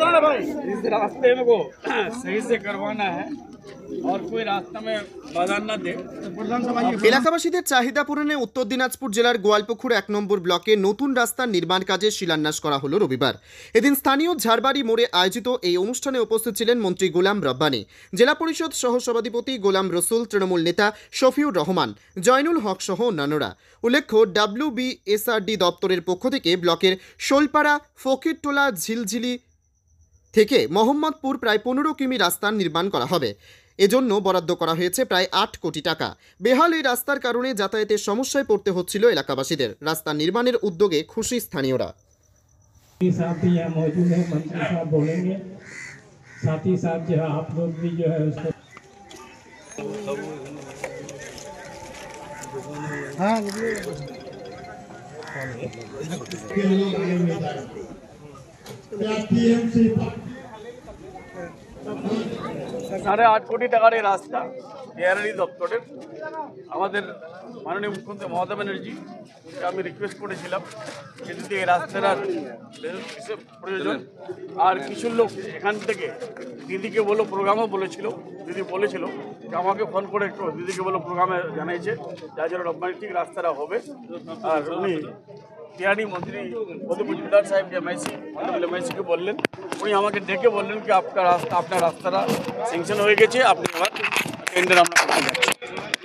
इस रास्ते में को सही से करवाना है और कोई रास्ता में बाधा न दे। এলাকাবাসীদের চাহিদা পূরণে উত্তর দিনাজপুর জেলার গোয়ালপুকুর 1 নম্বর ব্লকে নতুন রাস্তার নির্মাণ কাজে শিলান্যাস করা হলো রবিবার। এদিন স্থানীয় ঝাড়বাড়ি মোড়ে আয়োজিত এই অনুষ্ঠানে উপস্থিত ছিলেন মন্ত্রী গোলাম রব্বানী, জেলা পরিষদ সহ সভাধিপতি গোলাম রসুল, তৃণমূল নেতা শফিউর রহমান, জয়নুল হক সহ অন্যান্যরা। উল্লেখ্য, WBSRD দপ্তরের পক্ষ থেকে ব্লকের শোলপাড়া, ফকিরটোলা, ঝিলঝিলি থেকে মোহাম্মদপুর প্রায় 15 কিমি রাস্তার নির্মাণ করা হবে। এজন্য বরাদ্দ করা হয়েছে প্রায় 8 কোটি টাকা। বেহাল এই রাস্তার কারণে যাতায়াতের সমস্যায় পড়তে হচ্ছিল এলাকাবাসীদের। রাস্তা নির্মাণের উদ্যোগে খুশি স্থানীয়রা। साथ ही यहाँ मौजूद है, मंत्री साहब बोलेंगे, साथ ही साथ जो है आप लोग भी जो है उसको ₹8.5 কোটি টাকার এই রাস্তা বিআরডি দপ্তরের আমাদের মাননীয় মুখ্যমন্ত্রী মমতা ব্যানার্জি আমি রিকোয়েস্ট করেছিলাম যে যদি এই রাস্তাটার প্রয়োজন। আর কিছু লোক এখান থেকে দিদিকে বলো প্রোগ্রামও বলেছিল, দিদি বলেছিল যে আমাকে ফোন করে একটু দিদিকে বলো প্রোগ্রামে জানিয়েছে যার জন্য রোমান্টিক রাস্তাটা হবে। আর উনি বিহারি মন্ত্রী মধু মজুমদার সাহেব এমআইসিকে বললেন, উনি আমাকে ডেকে বললেন কি আপনার রাস্তাটা স্যাংশন হয়ে গেছে, আপনি এবার টেন্ডার আমরা করতে যাচ্ছি।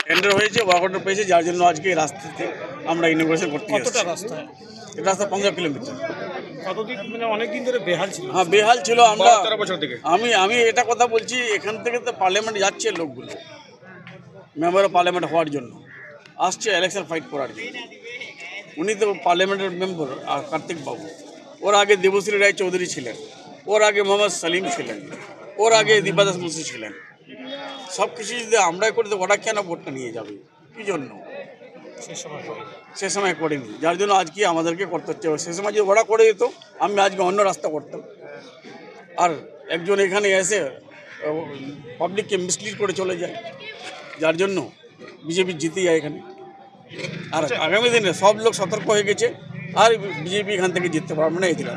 টেন্ডার হয়েছে, ওয়ার্ক অর্ডার পেয়েছে, যার জন্য আজকে এই রাস্তাতে আমরা ইনোগ্রেশন করতে যাচ্ছি। রাস্তা 15 কিলোমিটার। কতদিন মানে অনেকদিন ধরে বেহাল ছিল? হ্যাঁ, বেহাল ছিল। আমরা 13 বছর থেকে আমি এটা কথা বলছি, এখান থেকে তো পার্লামেন্ট যাচ্ছে লোকগুলো মেম্বার অফ পার্লামেন্ট হওয়ার জন্য, আসছে ইলেকশন ফাইট করার জন্য। উনি তো পার্লামেন্টের মেম্বার কার্তিক বাবু, ওর আগে দেবশ্রী রায় চৌধুরী ছিলেন, ওর আগে মোহাম্মদ সালিম ছিলেন, ওর আগে দীপাদাস মুন্সি ছিলেন। সব কিছু যদি আমরাই করি তো ওরা কেন ভোটটা নিয়ে যাবে? কী জন্য? সে সময় করেনি, যার জন্য আজকে আমাদেরকে করতে হচ্ছে। সে সময় যদি ওরা করে দিত আমি আজকে অন্য রাস্তা করতাম। আর একজন এখানে এসে পাবলিককে মিসলিড করে চলে যায়, যার জন্য বিজেপি জিতে যায় এখানে। আর আগামী দিনে সব লোক সতর্ক হয়ে গেছে, আর বিজেপি এখান থেকে জিততে পারবে না এই দিন।